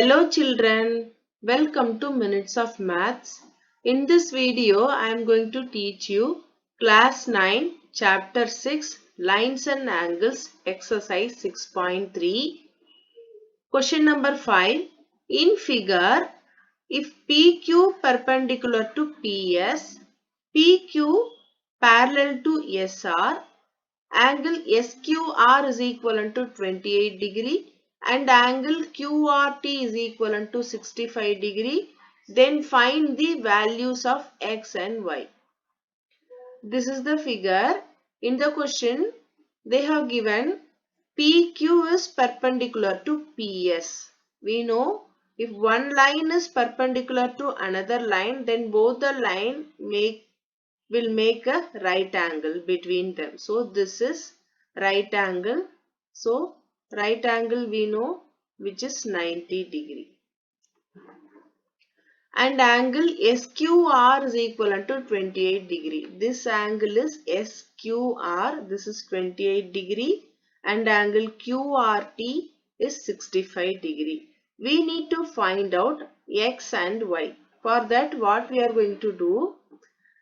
Hello children, welcome to Minutes of Maths. In this video, I am going to teach you Class 9, Chapter 6, Lines and Angles, Exercise 6.3. Question number 5. In figure, if PQ perpendicular to PS, PQ parallel to SR, angle SQR is equivalent to 28 degree and angle QRT is equivalent to 65 degree. Then find the values of X and Y. This is the figure. In the question, they have given PQ is perpendicular to PS. We know if one line is perpendicular to another line, then both the line will make a right angle between them. So this is right angle. So right angle we know which is 90 degree. And angle SQR is equivalent to 28 degree. This angle is SQR. This is 28 degree. And angle QRT is 65 degree. We need to find out X and Y. For that, what we are going to do?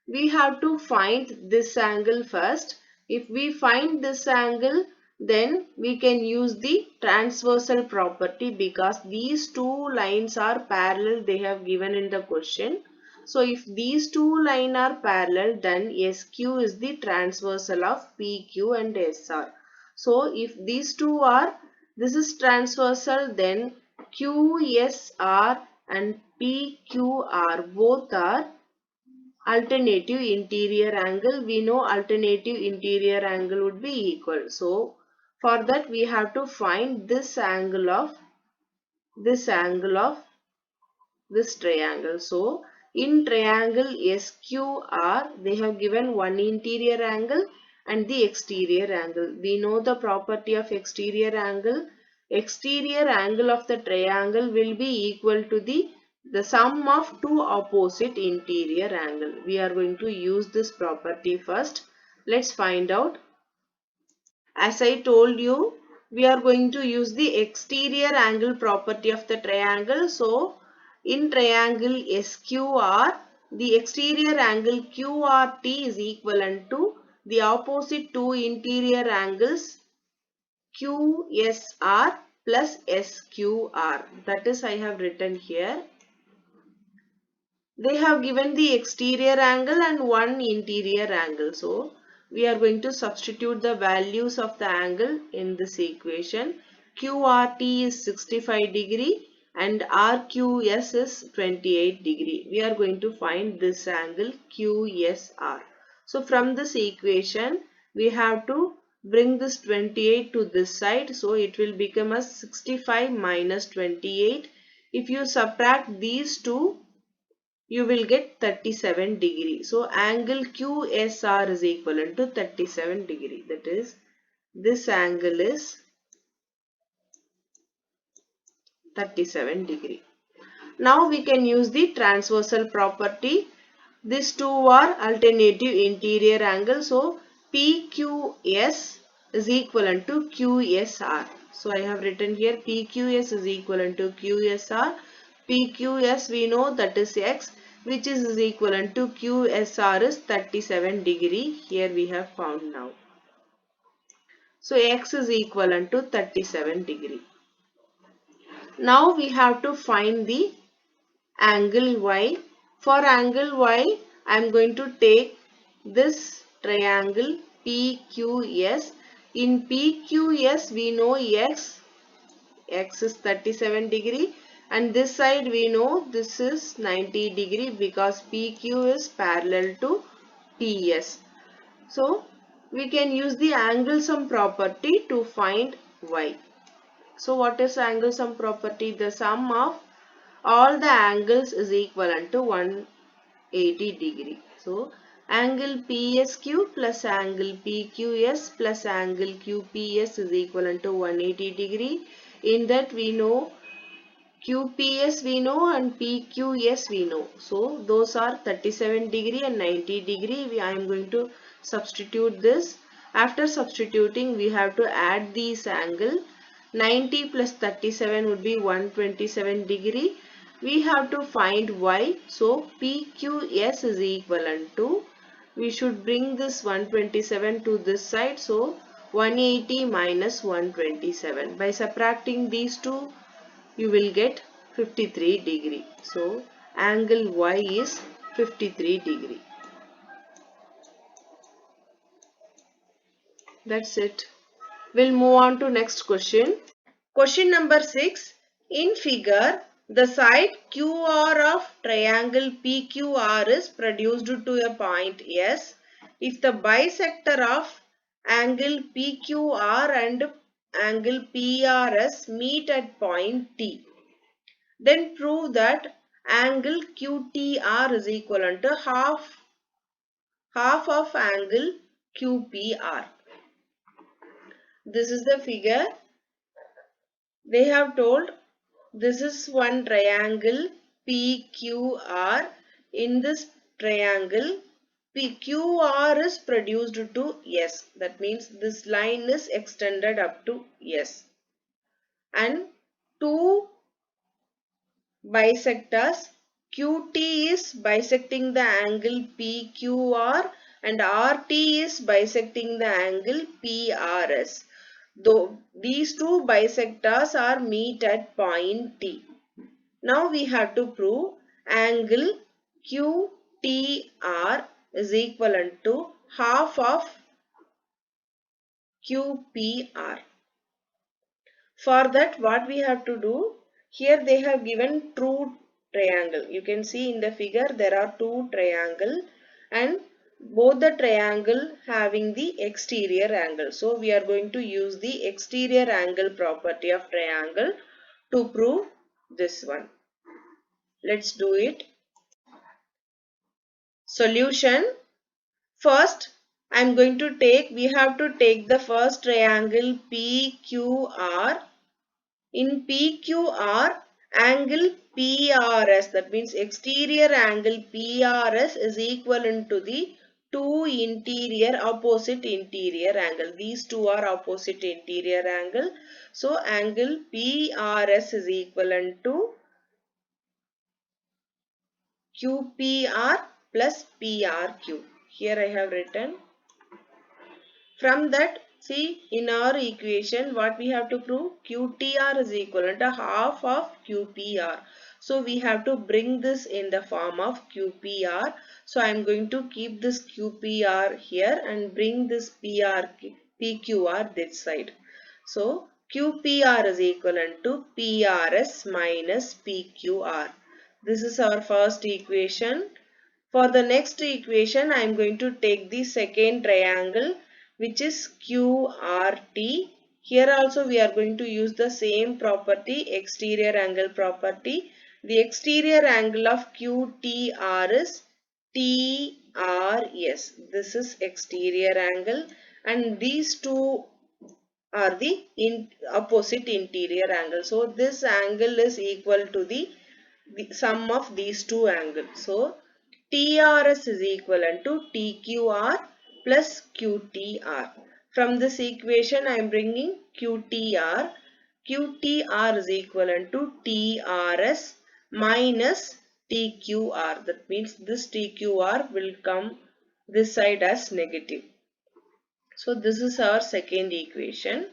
We have to find this angle first. If we find this angle, then we can use the transversal property because these two lines are parallel, they have given in the question. So if these two lines are parallel, then SQ is the transversal of PQ and SR. So if these two are, this is transversal, then QSR and PQR both are alternative interior angle. We know alternative interior angle would be equal. So for that we have to find this angle of this triangle. So in triangle SQR they have given one interior angle and the exterior angle. We know the property of exterior angle. Exterior angle of the triangle will be equal to the sum of two opposite interior angle. We are going to use this property first. Let's find out. As I told you, we are going to use the exterior angle property of the triangle. So, in triangle SQR, the exterior angle QRT is equivalent to the opposite two interior angles QSR plus SQR. That is, I have written here. They have given the exterior angle and one interior angle. So, we are going to substitute the values of the angle in this equation. QRT is 65 degree and RQS is 28 degree. We are going to find this angle QSR. So, from this equation, we have to bring this 28 to this side. So, it will become as 65 minus 28. If you subtract these two, you will get 37 degree. So angle QSR is equivalent to 37 degree. That is, this angle is 37 degree. Now we can use the transversal property. These two are alternative interior angle. So PQS is equivalent to QSR. So I have written here PQS is equivalent to QSR. PQS we know that is X, which is equivalent to QSR is 37 degree. Here we have found now. So X is equivalent to 37 degree. Now we have to find the angle Y. For angle Y, I am going to take this triangle PQS. In PQS we know X is 37 degree. And this side we know this is 90 degree because PQ is parallel to PS. So we can use the angle sum property to find Y. So what is angle sum property? The sum of all the angles is equivalent to 180 degree. So angle PSQ plus angle PQS plus angle QPS is equivalent to 180 degree. In that we know QPS we know and PQS we know. So those are 37 degree and 90 degree. I am going to substitute this. After substituting, we have to add these angle. 90 plus 37 would be 127 degree. We have to find y. So PQS is equivalent to, we should bring this 127 to this side. So 180 minus 127. By subtracting these two, you will get 53 degree. So angle Y is 53 degree. That's it. We'll move on to next question. Question number 6. In figure, the side QR of triangle PQR is produced to a point S. If the bisector of angle PQR and angle PRS meet at point T, then prove that angle QTR is equivalent to half of angle QPR. This is the figure. They have told this is one triangle PQR. In this triangle, PQR is produced to S. That means this line is extended up to S. And two bisectors, QT is bisecting the angle PQR and RT is bisecting the angle PRS. Though these two bisectors are meet at point T. Now we have to prove angle QTR is equivalent to half of QPR. For that, what we have to do, here they have given true triangle. You can see in the figure there are two triangles and both the triangle having the exterior angle. So we are going to use the exterior angle property of triangle to prove this one. Let's do it. Solution. First, I am going to we have to take the first triangle PQR. In PQR, angle PRS, that means exterior angle PRS is equivalent to the two opposite interior angle. These two are opposite interior angle. So angle PRS is equivalent to QPR plus PRQ. Here I have written. From that, see in our equation what we have to prove, QTR is equivalent to half of QPR. So we have to bring this in the form of QPR. So I am going to keep this QPR here and bring this PQR this side. So QPR is equivalent to PRS minus PQR. This is our first equation. For the next equation, I am going to take the second triangle, which is QRT. Here also we are going to use the same property, exterior angle property. The exterior angle of QTR is TRS. This is exterior angle and these two are the opposite interior angle. So this angle is equal to the sum of these two angles. So TRS is equivalent to TQR plus QTR. From this equation I am bringing QTR. QTR is equivalent to TRS minus TQR. That means this TQR will come this side as negative. So this is our second equation.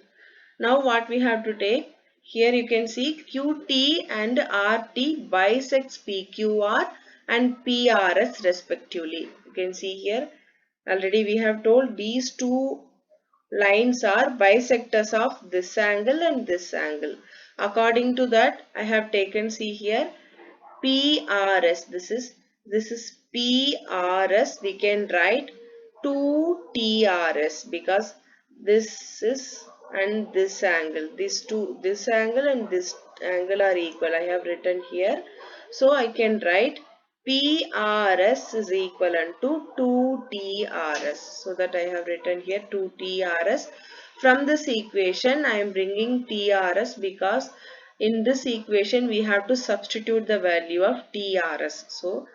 Now what we have to take? Here you can see QT and RT bisects PQR and PRS respectively. You can see here already we have told these two lines are bisectors of this angle and this angle. According to that, I have taken, see here, PRS. This is PRS. We can write 2TRS because this is and this angle, this angle and this angle are equal. I have written here. So I can write PRS is equivalent to 2TRS. So that I have written here 2TRS. From this equation, I am bringing TRS because in this equation we have to substitute the value of TRS. So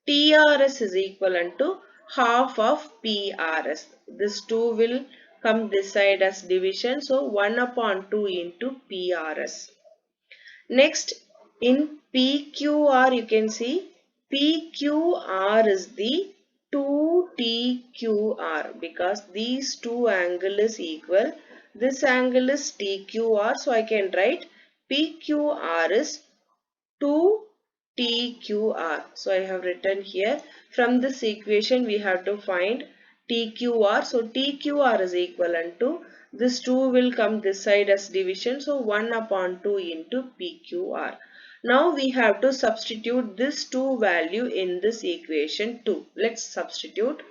TRS is equivalent to half of PRS. This 2 will come this side as division. So 1 upon 2 into PRS. Next, in PQR, you can see PQR is the 2TQR because these two angle is equal. This angle is TQR. So I can write PQR is 2TQR. So I have written here. From this equation we have to find TQR. So TQR is equivalent to this 2 will come this side as division. So 1 upon 2 into PQR. Now we have to substitute this 2 value in this equation 2. Let's substitute.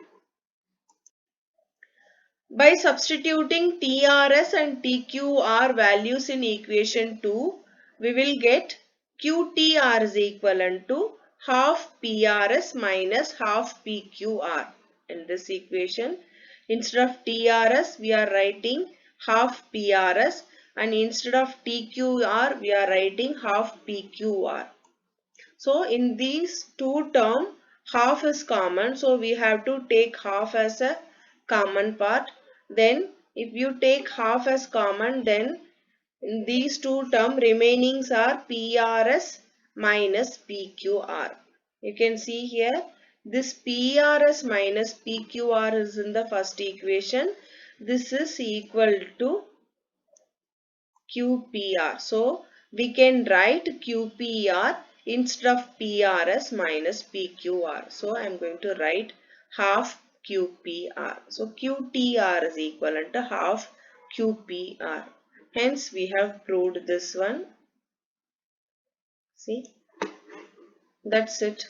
By substituting TRS and TQR values in equation 2, we will get QTR is equivalent to half PRS minus half PQR. In this equation, instead of TRS, we are writing half PRS, and instead of TQR, we are writing half PQR. So in these two terms, half is common. So we have to take half as a common part. Then if you take half as common, then in these two terms remainings are PRS minus PQR. You can see here this PRS minus PQR is in the first equation. This is equal to QPR. So we can write QPR instead of PRS minus PQR. So I am going to write half QPR. So QTR is equivalent to half QPR. Hence we have proved this one. See, that's it.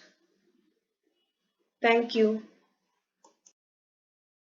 Thank you.